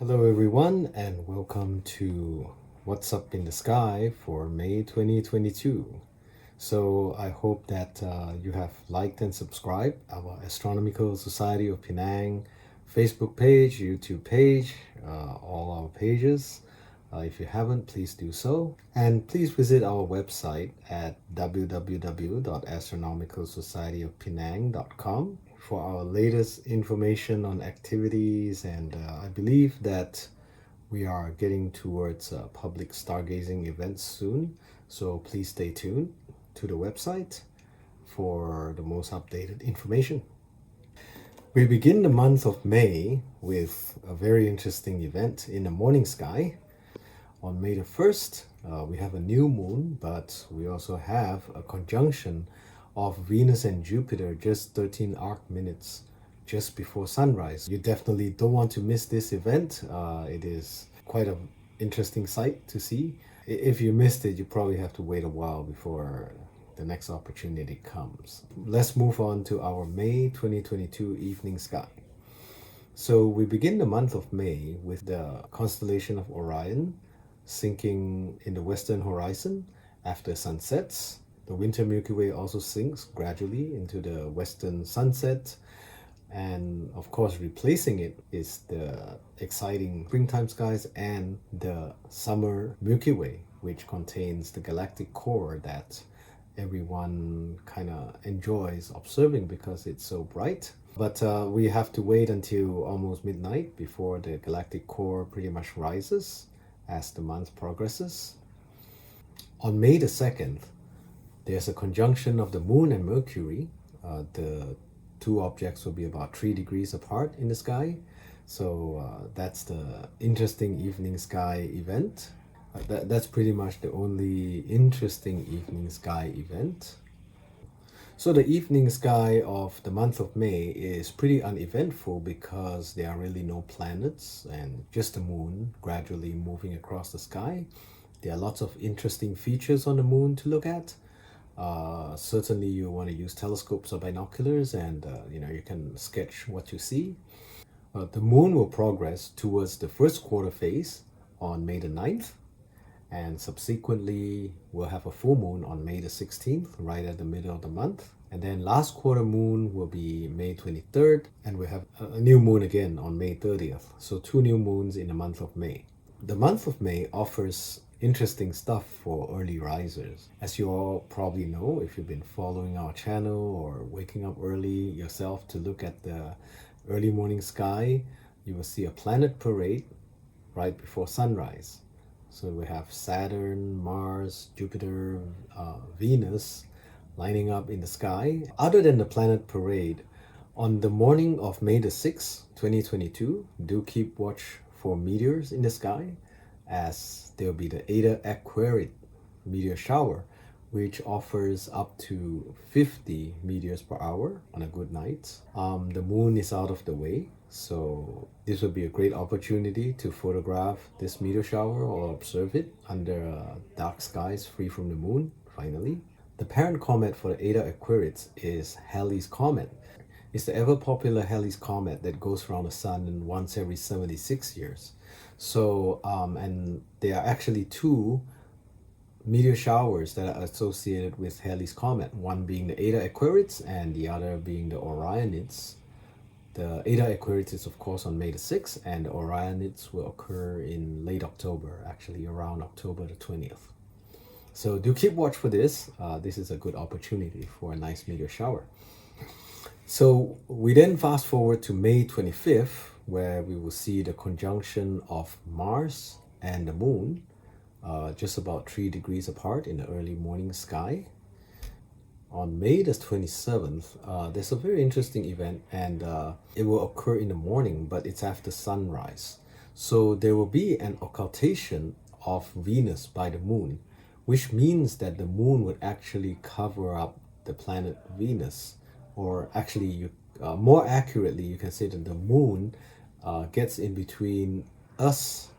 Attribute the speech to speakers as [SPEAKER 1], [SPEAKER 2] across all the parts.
[SPEAKER 1] Hello, everyone, and welcome to What's Up in the Sky for May 2022. So, I hope that you have liked and subscribed our Astronomical Society of Penang Facebook page, YouTube page, all our pages. If you haven't, please do so. And please visit our website at www.astronomicalsocietyofpenang.com for our latest information on activities. And I believe that we are getting towards public stargazing events soon. So please stay tuned to the website for the most updated information. We begin the month of May with a very interesting event in the morning sky. On May the 1st, we have a new moon, but we also have a conjunction of Venus and Jupiter just 13 arc minutes just before sunrise. You definitely don't want to miss this event. It is quite an interesting sight to see. If you missed it, you probably have to wait a while before the next opportunity comes. Let's move on to our May 2022 evening sky. So we begin the month of May with the constellation of Orion sinking in the western horizon after sunsets. The winter Milky Way also sinks gradually into the western sunset, and of course replacing it is the exciting springtime skies and the summer Milky Way, which contains the galactic core that everyone kind of enjoys observing because it's so bright. But we have to wait until almost midnight before the galactic core pretty much rises as the month progresses. On May the 2nd, there's a conjunction of the moon and Mercury. The two objects will be about 3 degrees apart in the sky. So that's the interesting evening sky event. That's pretty much the only interesting evening sky event. So the evening sky of the month of May is pretty uneventful because there are really no planets and just the moon gradually moving across the sky. There are lots of interesting features on the moon to look at. Certainly you want to use telescopes or binoculars and you can sketch what you see. The moon will progress towards the first quarter phase on May the 9th, and subsequently we'll have a full moon on May the 16th, right at the middle of the month. And then last quarter moon will be May 23rd, and we'll have a new moon again on May 30th. So 2 new moons in the month of May. The month of May offers interesting stuff for early risers. As you all probably know, if you've been following our channel or waking up early yourself to look at the early morning sky, you will see a planet parade right before sunrise. So we have Saturn, Mars, Jupiter, Venus lining up in the sky. Other than the planet parade, on the morning of May the 6th, 2022, do keep watch for meteors in the sky, as there will be the Eta Aquarid meteor shower, which offers up to 50 meteors per hour on a good night. The moon is out of the way, so this would be a great opportunity to photograph this meteor shower or observe it under dark skies free from the moon, finally. The parent comet for the Eta Aquarids is Halley's Comet. It's the ever-popular Halley's Comet that goes around the sun once every 76 years. So, and there are actually 2 meteor showers that are associated with Halley's Comet, one being the Eta Aquarids and the other being the Orionids. The Eta Aquarids is of course on May the 6th, and the Orionids will occur in late October, actually around October the 20th. So do keep watch for this. This is a good opportunity for a nice meteor shower. So we then fast forward to May 25th, where we will see the conjunction of Mars and the moon, just about 3 degrees apart in the early morning sky. On May the 27th, there's a very interesting event, and it will occur in the morning, but it's after sunrise. So there will be an occultation of Venus by the moon, which means that the moon would actually cover up the planet Venus, or actually, more accurately, you can say that the moon gets in between us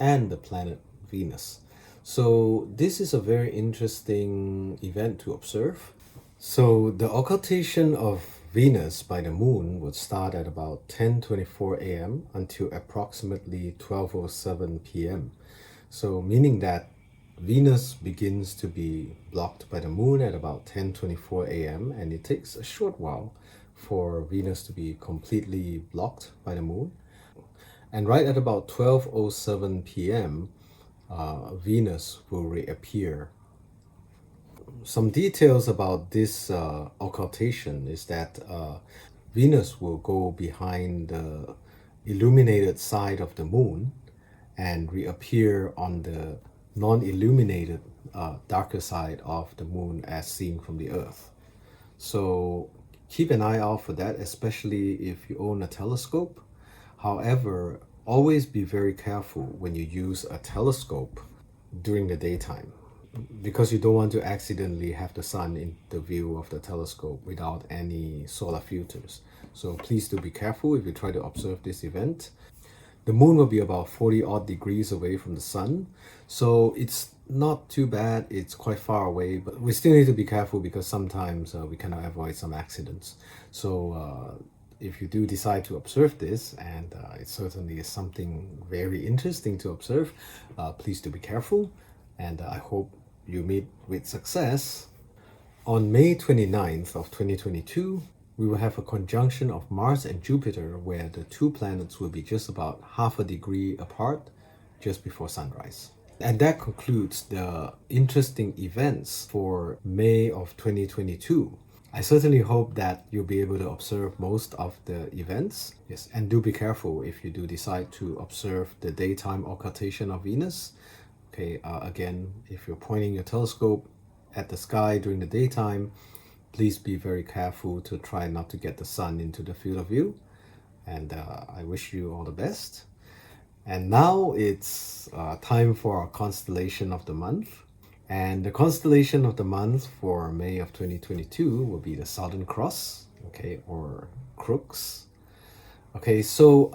[SPEAKER 1] and the planet Venus. So this is a very interesting event to observe. So the occultation of Venus by the moon would start at about 10:24 a.m. until approximately 12:07 p.m. So meaning that Venus begins to be blocked by the moon at about 10:24 a.m. and it takes a short while for Venus to be completely blocked by the moon. And right at about 12:07 p.m., Venus will reappear. Some details about this occultation is that Venus will go behind the illuminated side of the moon and reappear on the non-illuminated darker side of the moon as seen from the Earth. So keep an eye out for that, especially if you own a telescope. However, always be very careful when you use a telescope during the daytime because you don't want to accidentally have the sun in the view of the telescope without any solar filters. So please do be careful if you try to observe this event. The moon will be about 40 odd degrees away from the sun, so it's not too bad. It's quite far away, but we still need to be careful because sometimes we cannot avoid some accidents. So if you do decide to observe this, and it certainly is something very interesting to observe, please do be careful, and I hope you meet with success. On May 29th of 2022, we will have a conjunction of Mars and Jupiter where the two planets will be just about half a degree apart just before sunrise. And that concludes the interesting events for May of 2022. I certainly hope that you'll be able to observe most of the events. Yes, and do be careful if you do decide to observe the daytime occultation of Venus. Okay, again, if you're pointing your telescope at the sky during the daytime, please be very careful to try not to get the sun into the field of view. And I wish you all the best. And now it's time for our constellation of the month. And the constellation of the month for May of 2022 will be the Southern Cross, okay, or Crux. Okay, so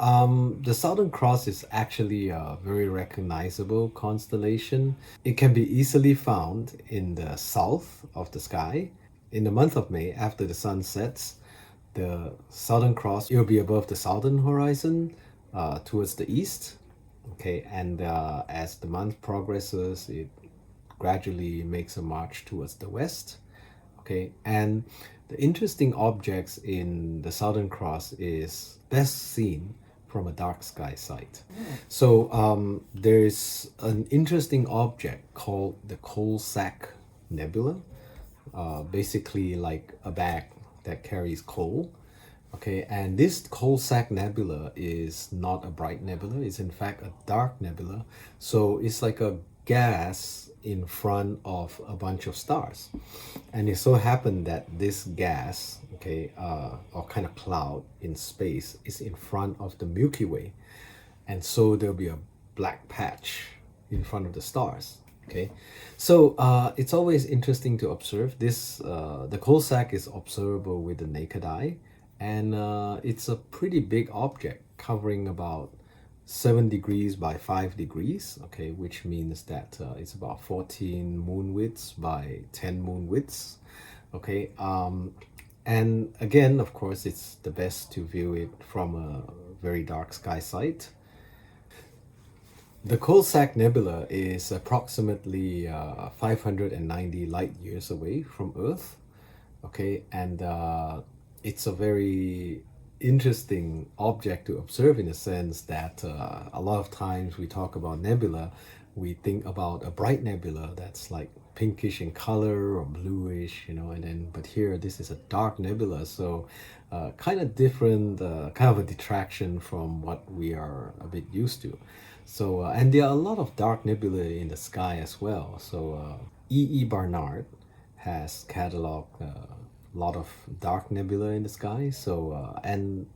[SPEAKER 1] the Southern Cross is actually a very recognizable constellation. It can be easily found in the south of the sky. In the month of May, after the sun sets, the Southern Cross, it will be above the southern horizon towards the east. Okay, and as the month progresses, it gradually makes a march towards the west. Okay, and the interesting objects in the Southern Cross is best seen from a dark sky site. So there's an interesting object called the Coal Sack Nebula, basically like a bag that carries coal. Okay, and this Coal Sack Nebula is not a bright nebula, it's in fact a dark nebula. So it's like a gas in front of a bunch of stars. And it so happened that this gas, okay, or kind of cloud in space is in front of the Milky Way. And so there'll be a black patch in front of the stars. Okay, so it's always interesting to observe this. The coal sack is observable with the naked eye, and it's a pretty big object covering about 7 degrees by 5 degrees, okay, which means that it's about 14 moon widths by 10 moon widths, okay. And again, of course, it's the best to view it from a very dark sky site. The Coal Sack Nebula is approximately 590 light years away from Earth, okay, and it's a very interesting object to observe in the sense that a lot of times we talk about nebula, we think about a bright nebula that's like pinkish in color or bluish, you know, and then but here this is a dark nebula, so kind of different, kind of a detraction from what we are a bit used to. So and there are a lot of dark nebulae in the sky as well. So E. Barnard has cataloged a lot of dark nebula in the sky. So and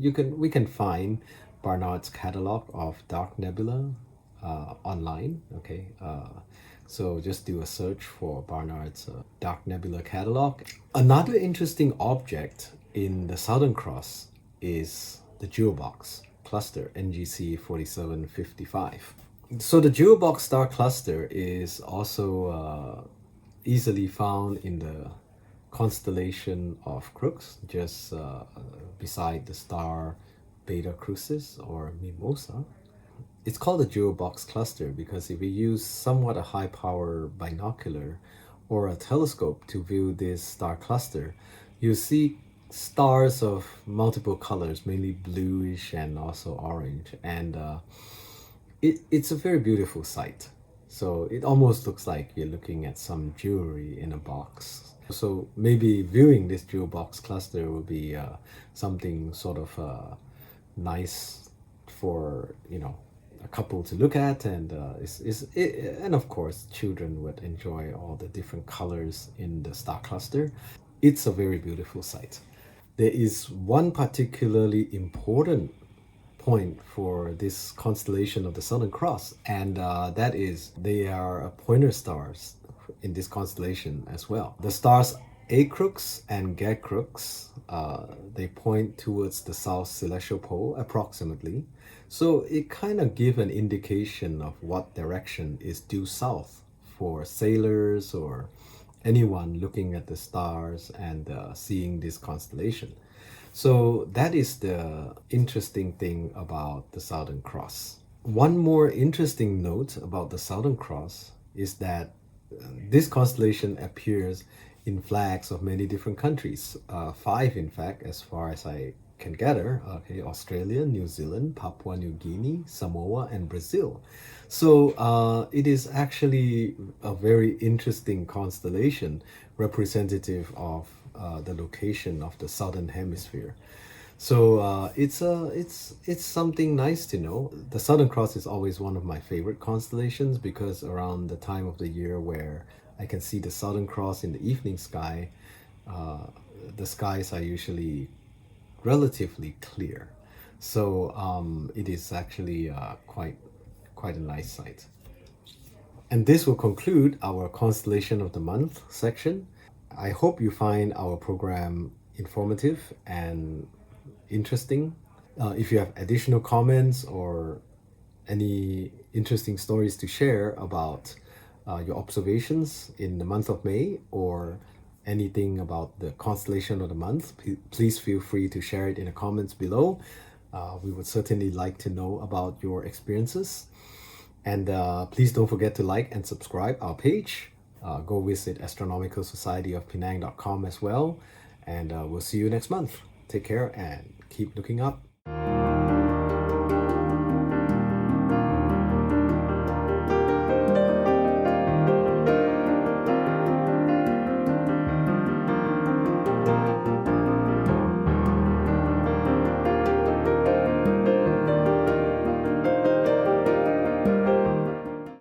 [SPEAKER 1] we can find Barnard's catalog of dark nebula online. Okay, so just do a search for Barnard's dark nebula catalog. Another interesting object in the Southern Cross is the jewel box cluster NGC 4755. So the jewel box star cluster is also easily found in the constellation of Crux, just beside the star Beta Crucis or Mimosa. It's called a jewel box cluster because if we use somewhat a high power binocular or a telescope to view this star cluster, you see stars of multiple colors, mainly bluish and also orange. And it's a very beautiful sight. So it almost looks like you're looking at some jewelry in a box. So maybe viewing this jewel box cluster will be something sort of nice for, a couple to look at, and and of course children would enjoy all the different colors in the star cluster. It's a very beautiful sight. There is one particularly important point for this constellation of the Southern Cross, and that is they are pointer stars in this constellation as well. The stars A Crux and G Crux, they point towards the south celestial pole approximately. So it kind of give an indication of what direction is due south for sailors or anyone looking at the stars and seeing this constellation. So that is the interesting thing about the Southern Cross. One more interesting note about the Southern Cross is that this constellation appears in flags of many different countries, five in fact, as far as I can gather. Okay, Australia, New Zealand, Papua New Guinea, Samoa, and Brazil. So it is actually a very interesting constellation representative of the location of the southern hemisphere. So it's something nice to know. The Southern Cross is always one of my favorite constellations because around the time of the year where I can see the Southern Cross in the evening sky, uh, the skies are usually relatively clear. So it is actually quite a nice sight. And this will conclude our Constellation of the Month section. I hope you find our program informative and interesting. If you have additional comments or any interesting stories to share about your observations in the month of May or anything about the constellation of the month, please feel free to share it in the comments below. We would certainly like to know about your experiences. And please don't forget to like and subscribe our page. Go visit Astronomical Society of Penang.com as well. And we'll see you next month. Take care and keep looking up.